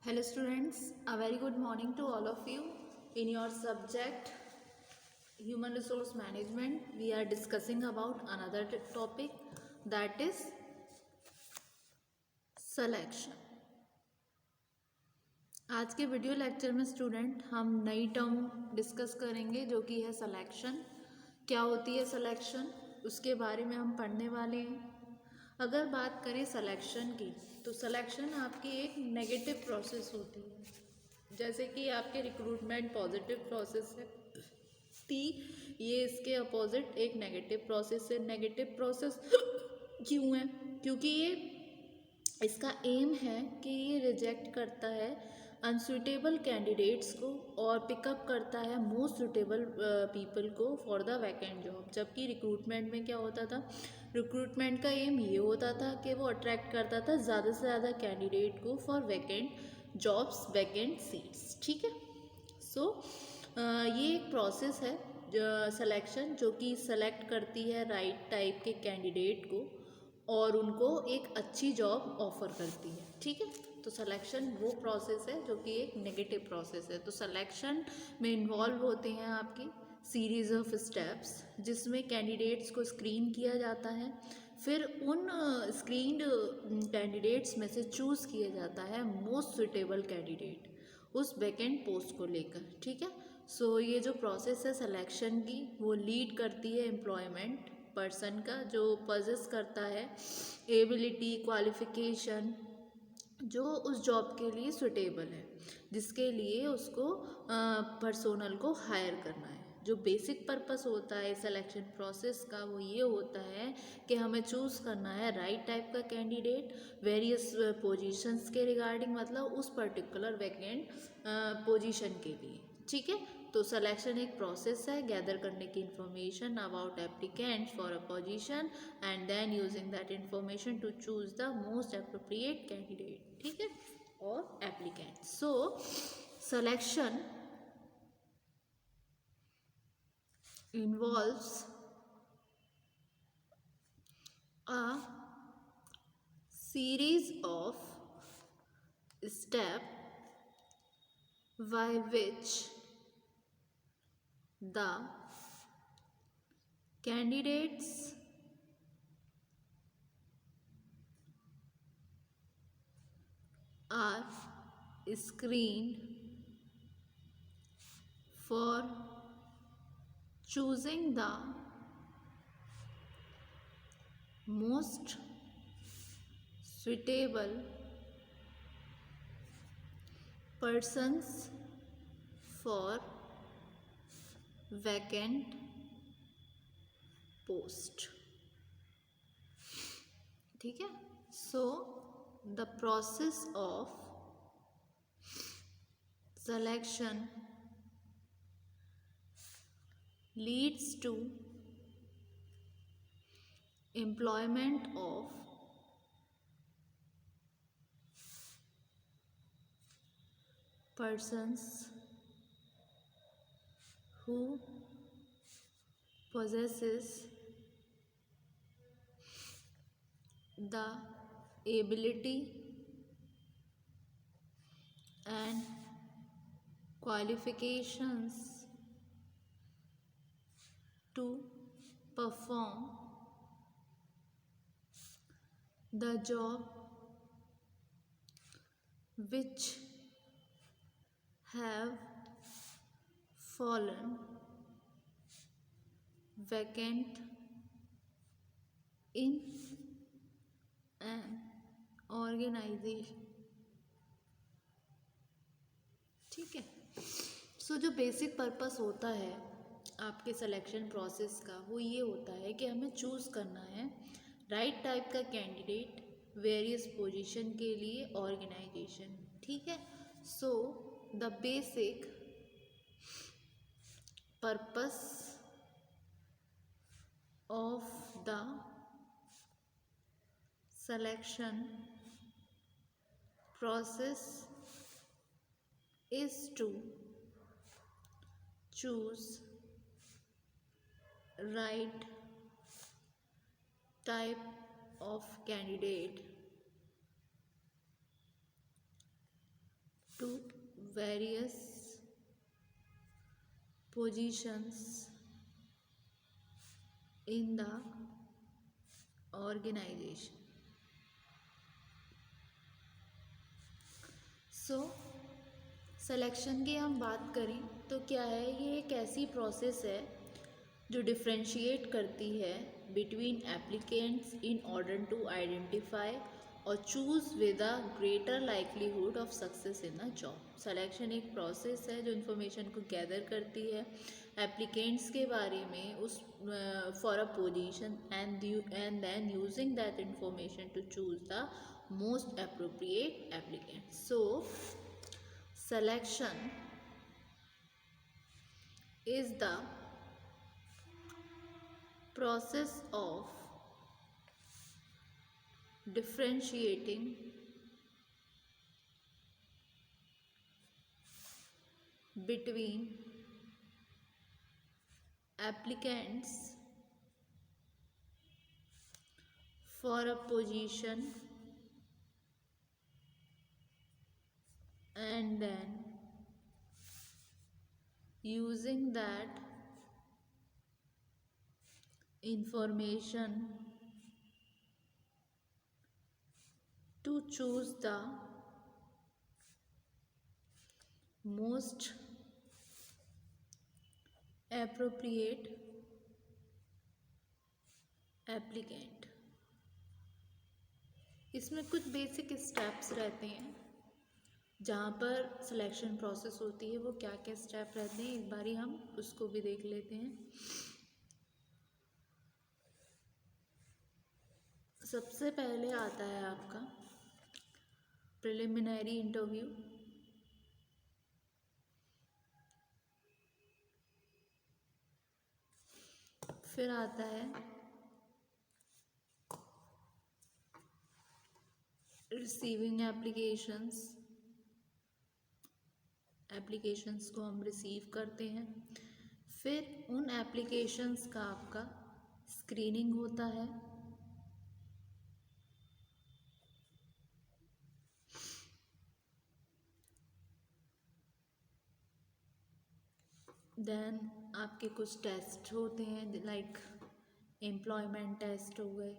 Hello students, a very good morning to all of you. In your subject Human Resource Management, we are discussing about another topic, that is selection. आज के video lecture में student हम नई term discuss करेंगे जो कि है selection. क्या होती है सिलेक्शन, उसके बारे में हम पढ़ने वाले हैं. अगर बात करें सिलेक्शन की तो सिलेक्शन आपकी एक नेगेटिव प्रोसेस होती है. जैसे कि आपके रिक्रूटमेंट पॉजिटिव प्रोसेस है थी, ये इसके अपोजिट एक नेगेटिव प्रोसेस है. नेगेटिव प्रोसेस क्यों है? क्योंकि ये इसका एम है कि ये रिजेक्ट करता है अनसुटेबल कैंडिडेट्स को और पिकअप करता है मोस्ट सुटेबल पीपल को फॉर द वैकेंट जॉब. जबकि रिक्रूटमेंट में क्या होता था, रिक्रूटमेंट का एम ये होता था कि वो अट्रैक्ट करता था ज़्यादा से ज़्यादा कैंडिडेट को for vacant jobs, vacant seats. ठीक है. सो ये एक प्रोसेस है सिलेक्शन जो कि सेलेक्ट करती है राइट टाइप के कैंडिडेट को और उनको एक अच्छी जॉब ऑफर करती है. ठीक है. तो सिलेक्शन वो प्रोसेस है जो कि एक नेगेटिव प्रोसेस है. तो सिलेक्शन में इन्वॉल्व होते हैं आपकी सीरीज ऑफ स्टेप्स जिसमें कैंडिडेट्स को स्क्रीन किया जाता है. फिर उन स्क्रीन्ड कैंडिडेट्स में से चूज़ किया जाता है मोस्ट सुटेबल कैंडिडेट उस वैकेंट पोस्ट को लेकर. ठीक है. सो ये जो प्रोसेस है सिलेक्शन की वो लीड करती है एम्प्लॉयमेंट पर्सन का जो पजेस करता है एबिलिटी, क्वालिफिकेशन जो उस जॉब के लिए सुटेबल है, जिसके लिए उसको पर्सोनल को हायर करना है. जो बेसिक पर्पस होता है सिलेक्शन प्रोसेस का वो ये होता है कि हमें चूज़ करना है राइट टाइप का कैंडिडेट वेरियस पोजीशंस के रिगार्डिंग, मतलब उस पर्टिकुलर वैकेंट पोजीशन के लिए. ठीक है. तो सिलेक्शन एक प्रोसेस है गैदर करने की information about applicants for a position and then using that information to choose the most appropriate candidate. ठीक है. और applicant. So selection involves a series of steps by which the candidates are screened for choosing the most suitable persons for vacant post. ठीक है. So the process of selection leads to employment of persons who possesses the ability and qualifications to perform the job which have fallen vacant in an organization. ठीक है. सो जो basic purpose होता है आपके selection process का वो ये होता है कि हमें चूज़ करना है राइट टाइप का कैंडिडेट वेरियस पोजीशन के लिए ऑर्गेनाइजेशन. ठीक है. So the basic purpose of the selection process is to choose right type of candidate to various positions in the organization. So selection की हम बात करें तो क्या है, ये एक ऐसी प्रोसेस है जो डिफ्रेंशिएट करती है between applicants in order to identify और choose with a greater likelihood of success in a job. Selection एक प्रोसेस है जो इन्फॉर्मेशन को गैदर करती है एप्लीकेंट्स के बारे में उस for a position and then using that information to choose the most appropriate applicant. So selection is the process of differentiating between applicants for a position and then using that information to choose the most appropriate applicant। इसमें कुछ basic steps रहते हैं जहाँ पर selection process होती है, वो क्या क्या स्टेप रहते हैं एक बारी हम उसको भी देख लेते हैं। सबसे पहले आता है आपका प्रिलिमिनरी इंटरव्यू, फिर आता है रिसीविंग एप्लीकेशंस को हम रिसीव करते हैं, फिर उन एप्लीकेशंस का आपका स्क्रीनिंग होता है, देन आपके कुछ टेस्ट होते हैं लाइक एम्प्लॉयमेंट टेस्ट हो गए,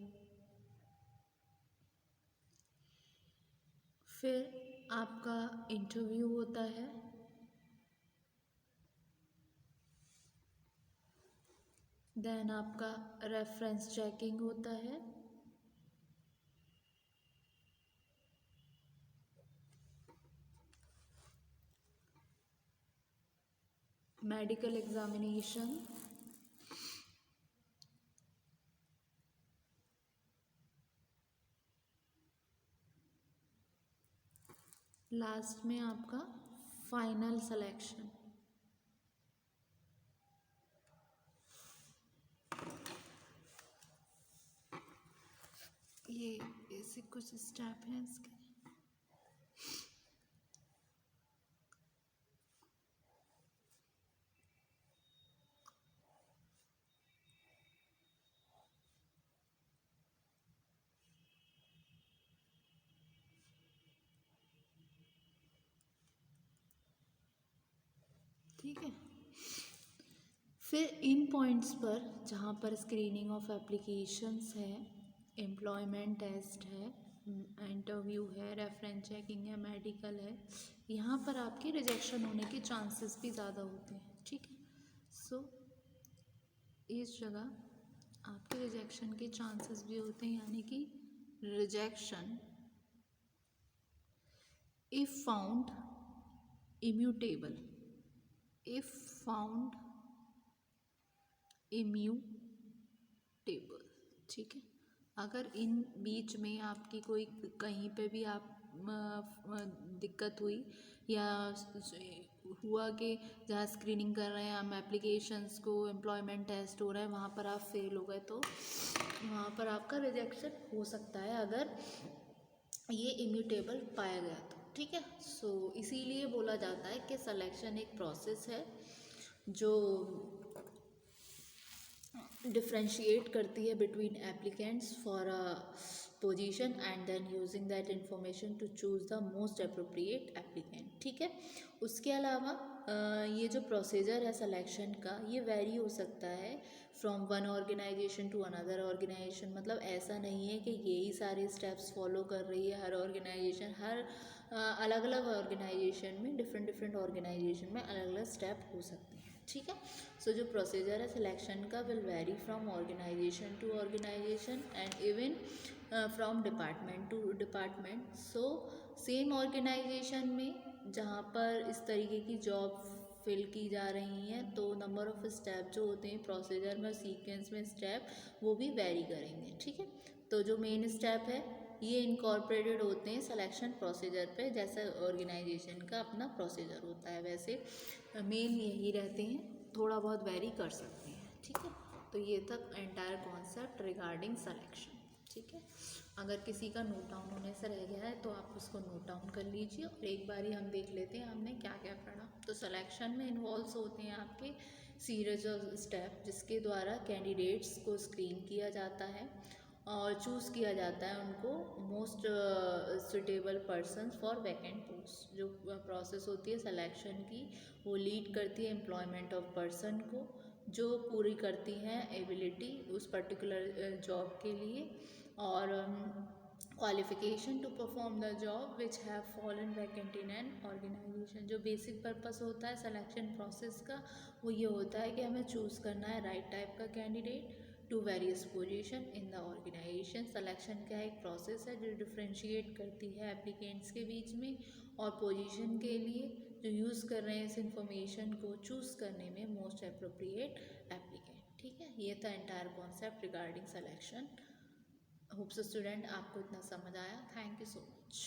फिर आपका इंटरव्यू होता है, देन आपका रेफरेंस चेकिंग होता है, मेडिकल एग्जामिनेशन, लास्ट में आपका फाइनल सिलेक्शन। ये ऐसे कुछ स्टेप हैं इसके। ठीक है, फिर इन पॉइंट्स पर जहाँ पर स्क्रीनिंग ऑफ एप्लीकेशंस है, एम्प्लॉयमेंट टेस्ट है, इंटरव्यू है, रेफरेंस चेकिंग है, मेडिकल है, यहाँ पर आपके रिजेक्शन होने के चांसेस भी ज़्यादा होते हैं। ठीक है, सो इस जगह आपके रिजेक्शन के चांसेस भी होते हैं, यानी कि rejection if found immutable, if found immutable. ठीक है, अगर इन बीच में आपकी कोई कहीं पे भी आप दिक्कत हुई या हुआ कि जहाँ स्क्रीनिंग कर रहे हैं हम एप्लीकेशंस को, एम्प्लॉयमेंट टेस्ट हो रहा है, वहाँ पर आप फेल हो गए तो वहाँ पर आपका रिजेक्शन हो सकता है अगर ये इम्यूटेबल पाया गया तो। ठीक है, सो इसीलिए बोला जाता है कि सिलेक्शन एक प्रोसेस है जो डिफ्रेंशिएट करती है between applicants for a position and then using that information to choose the most appropriate applicant. ठीक है, उसके अलावा ये जो प्रोसीजर है सिलेक्शन का ये वेरी हो सकता है from one organisation to another organisation. मतलब ऐसा नहीं है कि यही सारे स्टेप्स फॉलो कर रही है हर ऑर्गेनाइजेशन. हर अलग अलग ऑर्गेनाइजेशन में डिफरेंट ऑर्गेनाइजेशन में अलग अलग स्टेप हो सकते हैं. ठीक है, सो जो प्रोसीजर है सिलेक्शन का will vary from organisation to organisation and even from department to department. So same organisation में जहाँ पर इस तरीके की जॉब फिल की जा रही हैं तो नंबर ऑफ स्टेप जो होते हैं प्रोसीजर में सीक्वेंस में स्टेप वो भी वेरी करेंगे. ठीक है, तो जो मेन स्टेप है ये इनकॉर्पोरेटेड होते हैं सिलेक्शन प्रोसीजर पे. जैसा ऑर्गेनाइजेशन का अपना प्रोसीजर होता है वैसे मेन यही रहते हैं, थोड़ा बहुत वेरी कर सकते हैं. ठीक है, तो ये था एंटायर कॉन्सेप्ट रिगार्डिंग सिलेक्शन. ठीक है, अगर किसी का नोट डाउन होने से रह गया है तो आप उसको नोट डाउन कर लीजिए और एक बार ही हम देख लेते हैं हमने क्या क्या पढ़ा. तो सिलेक्शन में इन्वॉल्व होते हैं आपके सीरीज ऑफ स्टेप जिसके द्वारा कैंडिडेट्स को स्क्रीन किया जाता है और चूज़ किया जाता है उनको most suitable person for vacant post. जो प्रोसेस होती है सिलेक्शन की वो लीड करती है एम्प्लॉयमेंट ऑफ पर्सन को जो पूरी करती हैं एबिलिटी उस पर्टिकुलर जॉब के लिए और qualification to perform the job which have fallen vacant in an organisation. जो बेसिक पर्पस होता है सिलेक्शन प्रोसेस का वो ये होता है कि हमें चूज़ करना है राइट टाइप का candidate to various position in the organisation. Selection का एक प्रोसेस है जो डिफ्रेंशिएट करती है एप्लीकेंट्स के बीच में और पोजीशन के लिए जो यूज़ कर रहे हैं इस इंफॉर्मेशन को चूज़ करने में मोस्ट अप्रोप्रिएट एप्लीकेंट. ठीक है, ये था entire concept regarding selection. Hope so student आपको इतना समझ आया. Thank you so much.